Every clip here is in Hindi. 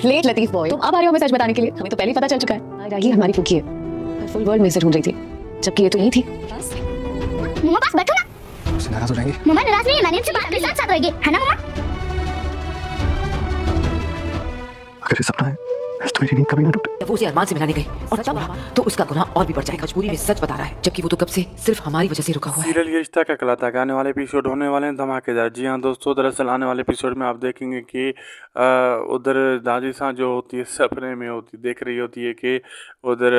लेट लतीफ बॉय, तुम अब आ रहे हो हमें सच बताने के लिए? हमें तो पहले ही पता चल चुका है। राही हमारी फूकी है, मैं फुल वर्ल्ड में इसे ढूंढ रही थी, जबकि ये तो यही थी। मम्मा पास बैठो ना। उससे नाराज हो जाएंगे। मम्मा नाराज नहीं है, मैंने इनसे बात के साथ साथ रहेगी, है ना मम्मा? अगर ये सपना है तो मेरी नींद कभी ना टूटे। जब वो उसे अरमान से मिलाने गई और तब रहा तो उसका गुनाह और भी बढ़ जाएगा। मजबूरी में सच बता रहा है, जबकि वो तो कब से सिर्फ हमारी वजह से रुका हुआ है। सीरियल ये रिश्ता क्या कहलाता है के आने वाले एपिसोड होने वाले हैं धमाकेदार। जी हाँ दोस्तों, दरअसल आने वाले एपिसोड में आप देखेंगे कि उधर दादी सा जो होती है सपने में होती देख रही होती है कि उधर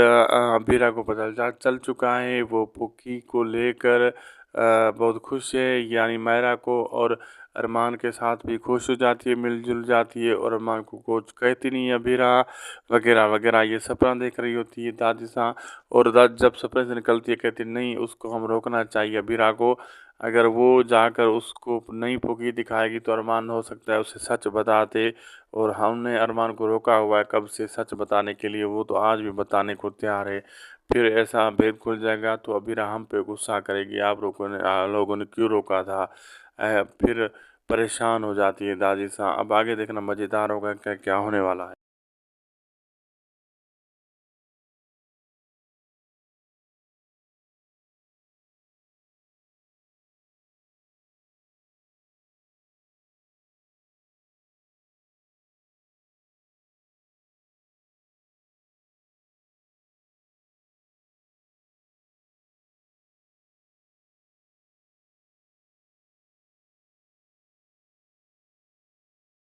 अबीरा को पता चल चुका है। वो पुक्की को लेकर बहुत खुश है, यानी मायरा को, और अरमान के साथ भी खुश हो जाती है, मिलजुल जाती है, और अरमान को कुछ कहती नहीं है अबीरा वगैरह वगैरह। ये सपना देख रही होती है दादी सा, और जब सपने से निकलती है कहती नहीं उसको हम रोकना चाहिए अबीरा को। अगर वो जाकर उसको नई पुकी दिखाएगी तो अरमान हो सकता है उसे सच बता दे, और हमने अरमान को रोका हुआ है कब से सच बताने के लिए, वो तो आज भी बताने को तैयार है। फिर ऐसा भेद खुल जाएगा तो अबीरा हम पे गुस्सा करेगी, लोगों ने क्यों रोका था। फिर परेशान हो जाती है दादी सा। अब आगे देखना मज़ेदार होगा क्या क्या होने वाला है।